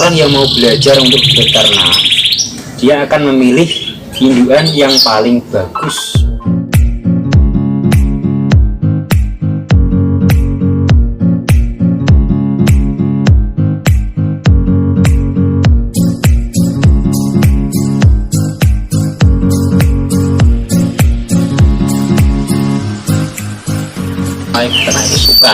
orang yang mau belajar untuk beternak, dia akan memilih indukan yang paling bagus. Peternak itu suka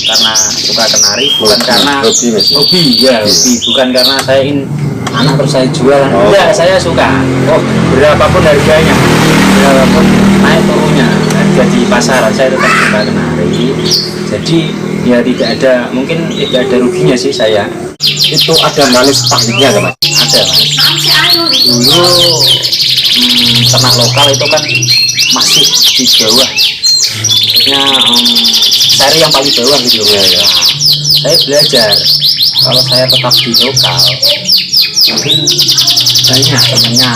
karena suka kenari, bukan karena hobi ya, bukan karena saya ingin anak terus saya jual. Enggak, saya suka. Oh, berapapun harganya, berapapun naik turunnya harga di pasaran, saya tetap suka kenari. Jadi ya mungkin tidak ada ruginya sih saya. Itu ada manis pahitnya kan Mas? Ada Mas. Dulu ternak lokal itu kan masih di bawah, seri yang paling bawah gitu ya. Saya belajar kalau saya tetap di lokal mungkin banyak temennya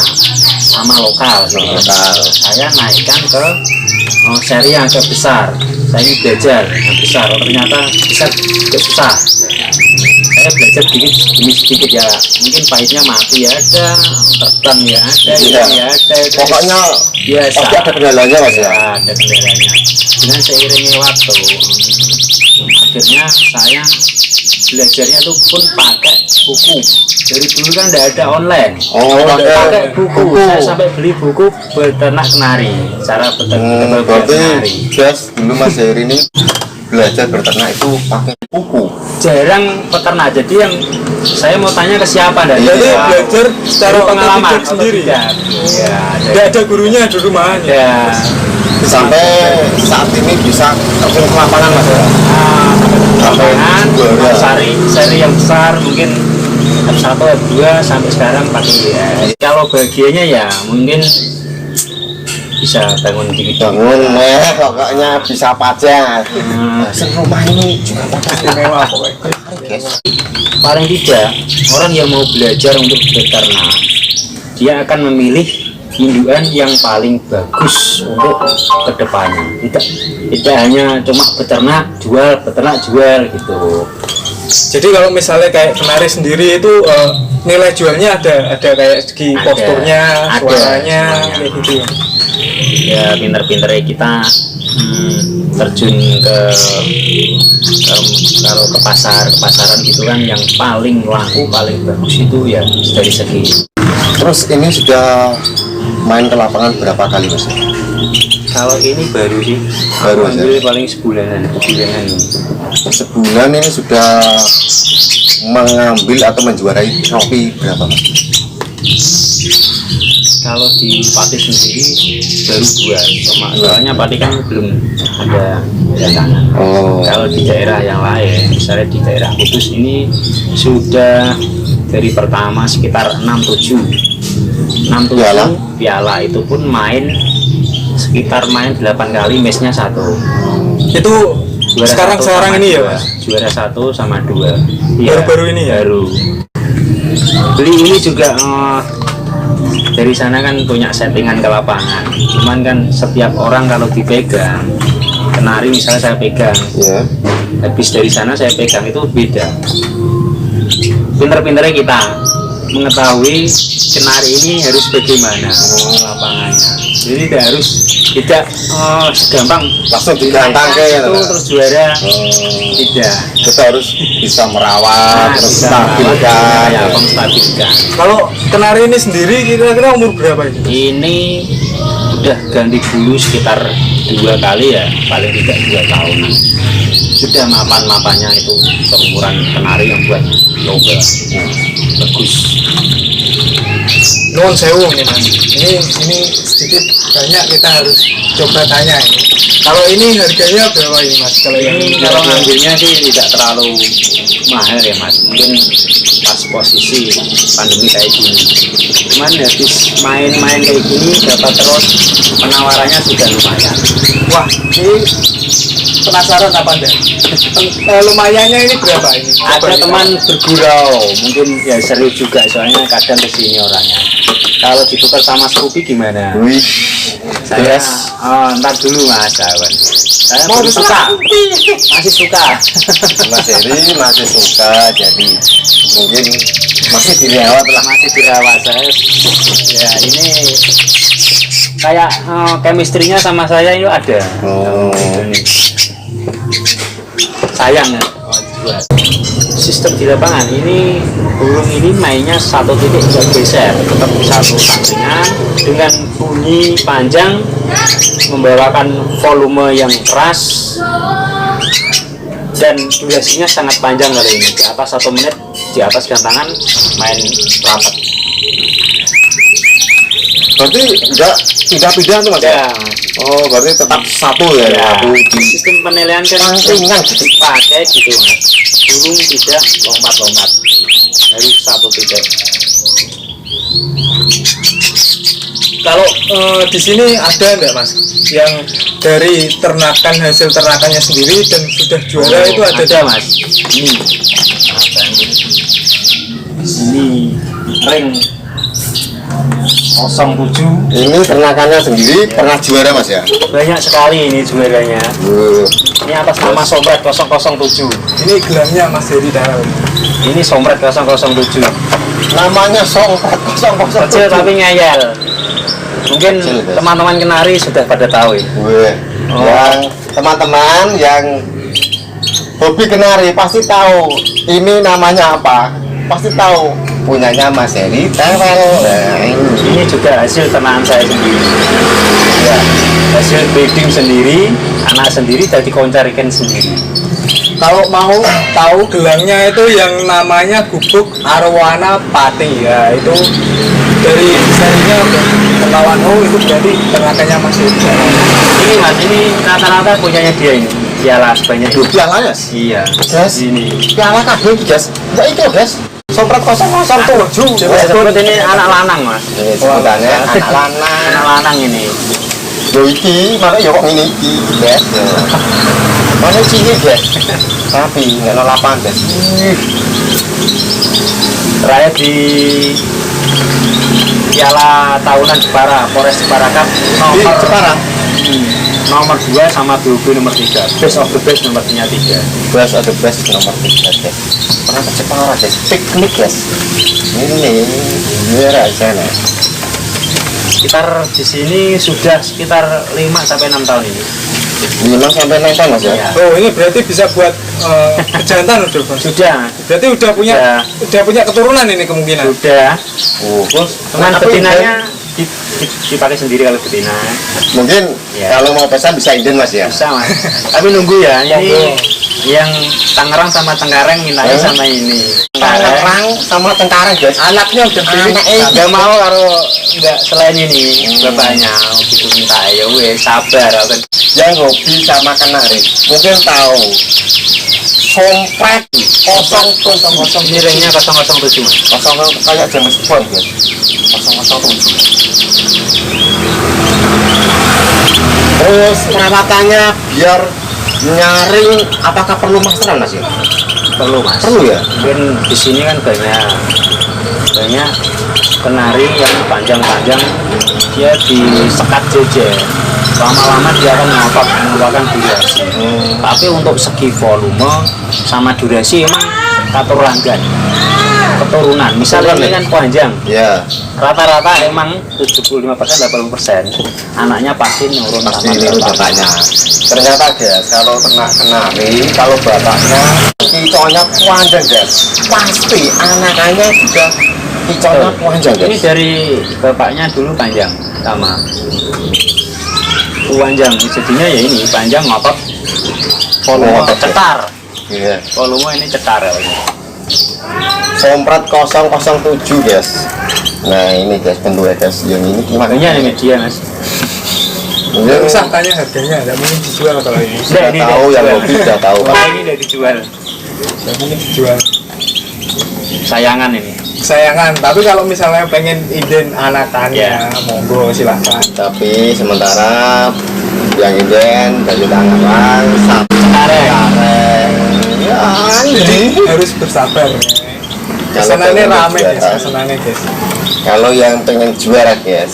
sama lokal. Saya naikkan ke seri yang agak besar. Saya ingin belajar yang besar. Ternyata besar juga susah. Saya belajar demi sedikit ya. Mungkin pahitnya mati ya ada, terbang ya ada, ya ada. Pokoknya biasa. Tapi ada kendalanya Mas ya. Ada kendalanya. Dengan seiringnya waktu, akhirnya saya belajarnya tuh pun pakai buku. Dari dulu kan tidak ada online. Pakai buku. Saya sampai beli buku beternak kenari, cara beternak kenari. Jelas dulu Mas Heri ini belajar beternak itu pakai buku. Jarang peternak, jadi yang saya mau tanya ke siapa dari belajar secara pengalaman sendiri. Tidak ada gurunya di rumah. Ya. Sampai saat ini bisa terjun ke lapangan Mas ya. Sampai seri yang besar mungkin F1 F2 sampai sekarang pakai ya. Kalau bagiannya ya mungkin bisa bangun dikit. Pokoknya bisa pajak. Rumah ini juga istimewa pokoknya. Paling tidak orang yang mau belajar untuk beternak, dia akan memilih indukan yang paling bagus untuk kedepannya. Tidak hanya cuma beternak jual gitu. Jadi kalau misalnya kayak kenari sendiri itu nilai jualnya ada kayak segi posturnya, suaranya kayak gitu. Ya pinter-pinter kita terjun kalau ke pasaran gitu kan, yang paling laku paling bagus itu ya dari segi. Terus ini sudah main ke lapangan berapa kali Mas? Kalau ini baru sih, baru aja. Paling sebulanan. Sebulan ini sudah mengambil atau menjuarai trofi berapa Mas? Kalau di Pati sendiri baru 2, soalnya Pati kan belum ada dagangan. Kalau di daerah yang lain, misalnya di daerah Kudus ini sudah dari pertama sekitar 6-7 piala, itu pun sekitar 8 kali, matchnya 1. Itu sekarang ini ya Mas? Juara 1 sama 2. Baru-baru ini ya? Baru. Beli ini juga dari sana kan punya settingan ke lapangan. Cuman kan setiap orang kalau dipegang, kenari misalnya saya pegang, habis dari sana saya pegang itu beda. Pinter-pinternya kita mengetahui kenari ini harus bagaimana lapangannya. Jadi tidak segampang langsung ditantangke itu terus juara. Tidak. Kita harus bisa merawat, terus stabilkan. Menstabilkan. Kalau kenari ini sendiri kira-kira umur berapa ini? Ini udah ganti bulu sekitar 2 kali ya, paling tidak 2 tahunan. Sudah mapan-mapannya itu seumuran kenari yang buat lomba. Bagus. Nuwun sewu nih Mas. Ini sedikit banyak kita harus coba tanya ini. Kalau ini harganya berapa ini Mas? Kalau ngambilnya sih tidak terlalu mahal ya Mas. Mungkin pas posisi pandemi kayak gini. Cuman habis main-main kayak gini dapat terus penawarannya sudah lumayan. Wah, ini penasaran apa enggak? Lumayannya ini berapa ini? Ada teman bergurau, mungkin ya serius juga soalnya kadang kesini orangnya. Kalau ditukar sama Scoopy gimana? Wih, Saya yes. ntar dulu Mas Awan. Saya Mau baru suka, masih suka. Mas Heri masih suka, jadi mungkin masih dirawat lah. Masih dirawat saya. Ya ini kayak chemistry-nya sama saya itu ada. Oh. Sayang ya. Sistem di lapangan ini burung ini mainnya satu titik nggak geser, tetap satu sampingan dengan bunyi panjang, membawakan volume yang keras dan durasinya sangat panjang kali ini, di atas 1 menit, di atas gantangan main rapat. Berarti enggak pindah-pindah tuh Mas ya? Ya, Oh, berarti tetap satu ya, ya. satu di Sistem penilaian kan Sampingan gitu. pakai gitu Mas, burung tidak lompat-lompat, harus satu titik. Kalau di sini ada enggak Mas yang dari ternakan, hasil ternakannya sendiri dan sudah juara itu ada Mas. Ini ada ini ring 07 Ini ternakannya sendiri pernah juara Mas ya? banyak sekali ini juaranya. Ini atas nama Sompret 007. ini gelarnya Mas Heri tahu. Ini Sompret 007. Namanya Sompret 007. Kecil tapi ngeyel. Mungkin Kecil, guys. teman-teman kenari sudah pada tahu ya. Wih, Oh. yang teman-teman yang hobi kenari pasti tahu ini namanya apa, pasti tahu punyanya Mas Heri Tewel. Nah, Ini juga hasil ternakan saya sendiri. Ya, hasil breeding sendiri, anak sendiri dari koncar ikan sendiri. Kalau mau tahu gelangnya itu yang namanya gubuk arwana pati ya, itu dari serinya Bengawan Ho, itu berarti ternakannya Mas Heri. Ini Mas, ini rata-rata punyanya dia ini. Piala sebanyak itu. piala ya? Iya. Guys, Ini. piala kabel guys. Ya itu guys. Sompret 007. Sebut ini anak lanang Mas. Ini sebutannya anak Anak lanang. lanang ini. Yo iki, mana ya kok ngene iki, guys. Mana sini guys. Tapi nggak lapangan guys. Terakhir di Piala Tahunan Jepara, Polres Jepara Cup Di nomor Jepara. nomor 2 sama BOB nomor 3. Best of the best nomornya 3. Best of the best nomor 3 guys. Pernah ke Jepara guys, piknik guys. Ini daerah sana. Sekitar di sini sudah sekitar 5 sampai 6 tahun ini. 5 sampai 6 tahun Mas ya. Iya. Oh, ini berarti bisa buat kejantan udah Mas. Sudah, Berarti udah punya Ya. udah punya keturunan ini kemungkinan. sudah. Oh, terus Cuman tapi betinanya dipakai sendiri kalau betina. mungkin Ya. kalau mau pesan bisa inden Mas ya. Bisa Mas. Tapi nunggu ya. Ini Monggo. yang Tangerang sama Tengkareng mintanya sama ini. Tangerang sama Tengkareng guys. Anaknya udah pilih. Anaknya Nggak mau kalau nggak selain ini bapaknya gitu minta ya wes sabar kan. Yang hobi sama kenari mungkin tahu Sompret 007 Miringnya 007 Mas. kosong kayak James Bond guys. 007. Terus perawatannya biar nyaring apakah perlu masteran Mas ya? Perlu Mas. Perlu ya? Mungkin di sini kan banyak kenari yang panjang-panjang dia disekat jejer. Lama-lama dia akan ngotot mengeluarkan durasi. Tapi untuk segi volume sama durasi emang keturunan. Misalnya ini kan panjang, Ya, rata-rata emang 75% 80% anaknya pasti nurun pasti sama ini bapaknya. Ternyata guys, kalau ternak kenari, kalau bapaknya kicaunya panjang guys, pasti anakannya juga kicaunya panjang Ini guys. dari bapaknya dulu panjang sama panjang, jadinya ya ini panjang ngotot volume Ngotot, ya. cetar, Iya. volume ini cetar ya. Sompret 007 guys. Nah ini guys bentuknya guys, yang ini gimana? Makanya ini media Mas. Mungkin Usah tanya harganya, nggak mungkin dijual kalau ini. sudah Ini tahu udah yang dijual. hobi sudah tahu Pak. Wah, ini udah dijual, Nggak mungkin dijual. sayangan ini. Kesayangan, tapi kalau misalnya pengen inden anakannya, Ya. monggo silahkan. Tapi sementara yang inden dari Tangerang sampai Cekareng. Kareng. Ya, Jadi harus bersabar. Kesenangannya pengen rame guys, juara. kesenangannya guys. Kalau yang pengen juara guys,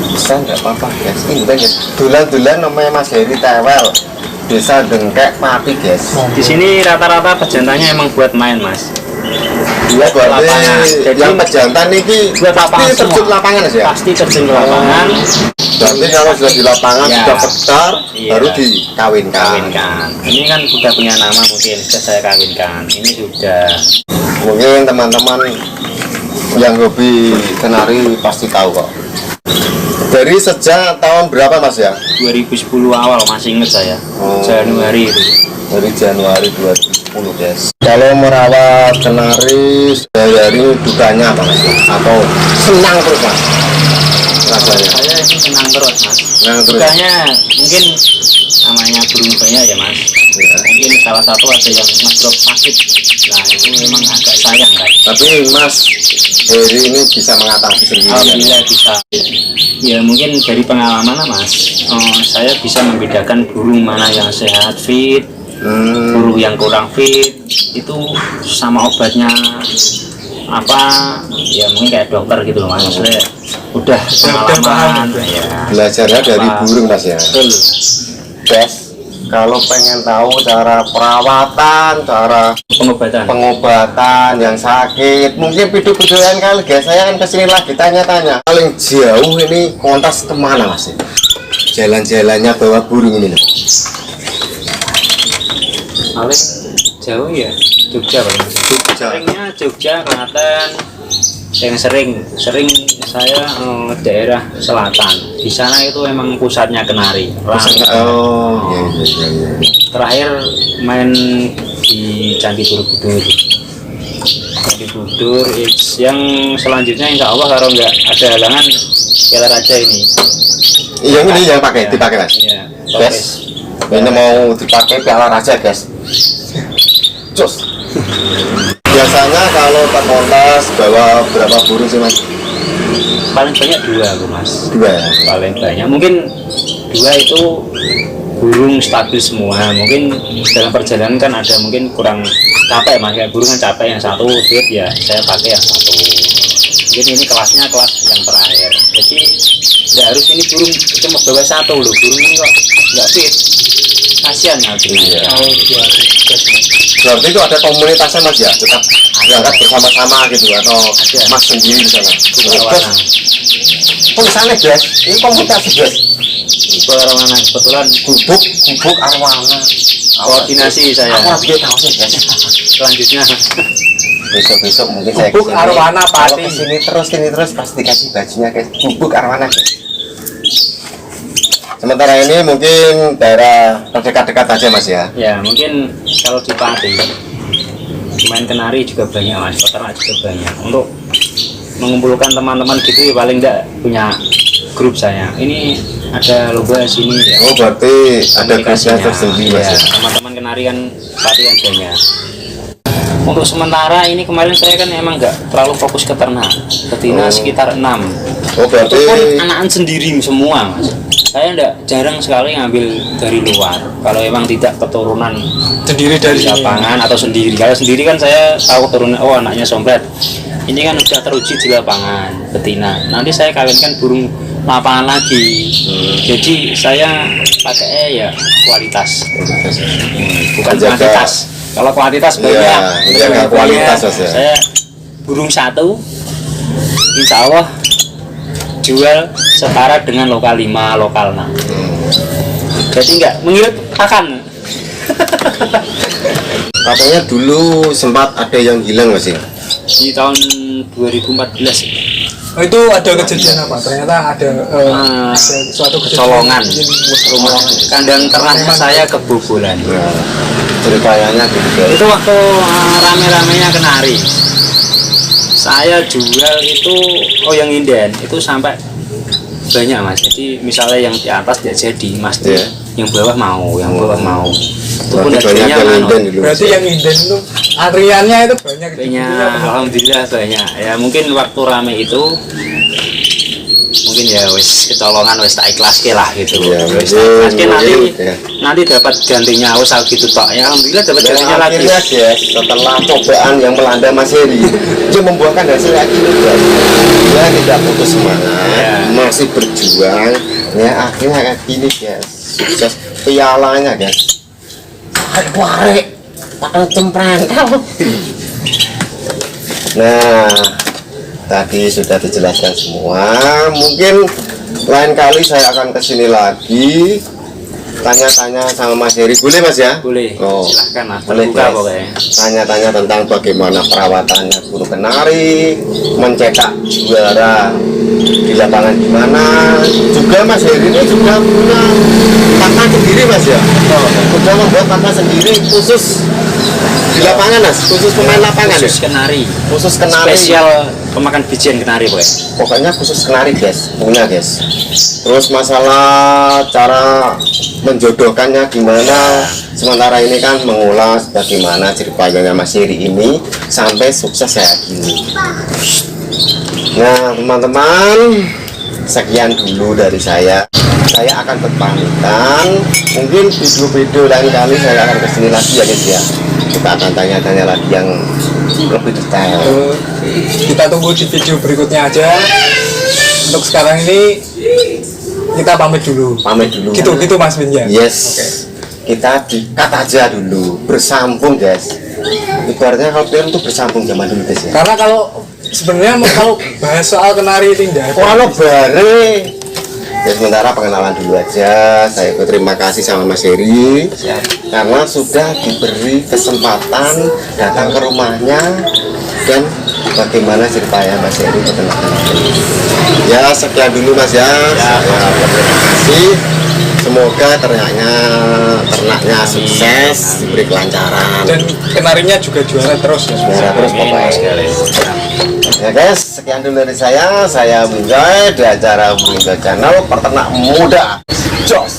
bisa nggak apa-apa guys. Ini guys, dulan-dulan namanya Mas Heri Tewel, Desa Dengkek Pati guys. Di sini rata-rata pejantannya emang buat main, Mas. Iya, lapangan. berarti Jadi yang pejantan ini buat lapangan pasti terjun semua. lapangan ya. Pasti terjun ke lapangan, Berarti kalau sudah di lapangan Ya. sudah kedar, Iya. baru dikawinkan. kawinkan. Ini kan sudah punya nama mungkin, sudah saya kawinkan. Ini sudah Mungkin teman-teman yang hobi kenari pasti tahu kok. Dari sejak tahun berapa Mas ya? 2010 awal, masih ingat saya. Oh. Januari itu. Dari Januari 2010 guys. Kalau merawat kenari sehari-hari dukanya apa Mas? Atau senang terus Mas? Rasanya Saya ini senang terus, Mas. senang terus. Dukanya mungkin namanya burung banyak ya, Mas. Ya. Mungkin salah satu ada yang ngedrop sakit. Nah, itu memang agak sayang kan. Tapi Mas Heri ini bisa mengatasi sendiri. Alhamdulillah bisa. Ya mungkin dari pengalaman lah, Mas. Saya bisa membedakan burung mana yang sehat fit, burung yang kurang fit itu sama obatnya apa ya mungkin kayak dokter gitu loh, Mas. Maksudnya udah pengalaman paham. ya. Belajarnya dari Apa? burung Mas ya. Betul. Guys, kalau pengen tahu cara perawatan, cara Pengobatan. pengobatan yang sakit, mungkin video-video lain kali guys, saya akan kesini lagi tanya-tanya. Paling jauh ini kontas kemana Mas? Jalan-jalannya bawa burung ini loh. Paling jauh ya Jogja paling. Seringnya Jogja, Klaten. Yang sering saya daerah selatan. Di sana itu emang pusatnya kenari. Oh, iya. Terakhir main di Candi Borobudur. Candi Borobudur. Yang selanjutnya insya Allah kalau nggak ada halangan Piala Raja ini. Iya ini yang pakai, dipakai Mas. Iya. Guys, ini mau dipakai Piala Raja guys. Cus. Biasanya kalau ke kontes bawa berapa burung sih Mas? Paling banyak 2 aku, Mas. 2 ya? Paling banyak mungkin 2 itu burung stabil semua. Mungkin dalam perjalanan kan ada mungkin kurang capek, Mas. Kayak burung kan capek, yang satu fit ya saya pakai yang satu. Mungkin ini kelasnya kelas yang terakhir. Jadi nggak harus ini burung cuma bawa satu loh. Burung ini kok nggak fit, kasihan nanti. Iya. Oh, Berarti itu ada komunitasnya Mas ya? Tetap berangkat bersama-sama gitu atau Ada. Mas sendiri di sana? Berwarna. Tulisannya guys, ini komunitas guys. Berwarna kebetulan Gubuk arwana. koordinasi saya. Aku juga tahu sih guys. Selanjutnya Besok mungkin saya Gubuk kesini. Arwana Pati. Kalau kesini terus pasti dikasih bajunya guys. Gubuk arwana guys. Sementara ini mungkin daerah terdekat-dekat aja Mas ya. ya mungkin kalau di Pati main kenari juga banyak, Mas. Peternak juga banyak. Untuk mengumpulkan teman-teman gitu ya paling enggak punya grup saya. Ini ada lomba sini ya. Oh berarti ada grupnya Komunikasinya. tersendiri Mas Iya, ya. teman-teman kenari kan Pati kan banyak. Untuk sementara ini kemarin saya kan emang nggak terlalu fokus ke ternak, betina Oh. sekitar 6. Oh Itu berarti pun anakan sendiri semua, Mas. Saya enggak jarang sekali ngambil dari luar. Kalau emang tidak keturunan sendiri dari di lapangan atau sendiri. Kalau sendiri kan saya tahu keturunan, oh anaknya sombret. Ini kan sudah teruji di lapangan betina. Nanti saya kawinkan burung lapangan lagi. Jadi saya pakai ya kualitas, bukan Menjaga- kuantitas. Kalau kuantitas Iya, banyak, menjaga kualitas, Mas, ya. Saya burung satu, insya Allah jual setara dengan lokal 5, lokal 6. Jadi enggak mengirit pakan. katanya dulu sempat ada yang hilang Mas ya. Di tahun 2014 Oh, itu ada kejadian apa? Ternyata ada suatu kejadian colongan, rumah kandang ternak saya kebobolan. Nah, ceritanya gitu guys. Itu waktu rame-ramenya kenari. Saya jual itu yang inden itu sampai banyak, Mas. Jadi misalnya yang di atas tidak jadi, Mas. Iya. Yang bawah mau, yang bawah mau. Itu pun Berarti banyak harganya yang anu, inden dulu. berarti yang inden itu antriannya itu banyak banyak, alhamdulillah banyak. Ya mungkin waktu rame itu mungkin ya wis kecolongan wis tak ikhlaske lah gitu. Ya, Wis tak ikhlaske nanti ya. nanti dapat gantinya usah gitu tok. Ya alhamdulillah dapat Dan gantinya lagi. akhirnya guys, setelah cobaan yang melanda Mas Heri, dia membuahkan hasil lagi guys. Dia tidak putus semangat, Ya. masih berjuang. Ya akhirnya kayak gini guys, sukses pialanya guys. Tarik pakai cempreng. Nah, tadi sudah dijelaskan semua. Mungkin lain kali saya akan kesini lagi, tanya-tanya sama Mas Heri. Boleh Mas ya? Boleh. Oh, Silahkan lah. boleh Terbuka guys. pokoknya. Tanya-tanya tentang bagaimana perawatannya burung kenari, mencetak juara di lapangan gimana. Juga Mas Heri ini juga punya pakan sendiri Mas ya. Sudah membuat pakan sendiri khusus di lapangan Mas, khusus pemain lapangan Khusus ya? kenari. Khusus kenari. Spesial pemakan bijian kenari pokoknya. Pokoknya khusus kenari guys, punya guys. Terus masalah cara menjodohkannya gimana, sementara ini kan mengulas bagaimana ceritanya Mas Heri ini sampai sukses kayak gini. Nah teman-teman, sekian dulu dari saya. Saya akan berpamitan. Mungkin video-video lain kali saya akan kesini lagi ya guys ya. Kita akan tanya-tanya lagi yang lebih detail. Kita tunggu di video berikutnya aja. Untuk sekarang ini kita pamit dulu. Pamit dulu. Gitu Mas Bin ya. Yes. Oke. Kita dikat aja dulu, bersambung guys. Ibaratnya kalau film tuh bersambung zaman dulu guys ya. Karena kalau sebenarnya kalau bahas soal kenari itu indah. Kalau bare. Ya sementara pengenalan dulu aja. Saya berterima kasih sama Mas Heri karena sudah diberi kesempatan datang ke rumahnya dan bagaimana ceritanya Mas Heri peternakan. Ya sekian dulu Mas ya. Saya berterima kasih. Semoga ternaknya sukses, diberi kelancaran. Dan kenarinya juga juara terus ya. Juara terus pokoknya. Ya guys, sekian dulu dari saya Winjoy di acara Winjoy Channel Peternak Muda. Jos.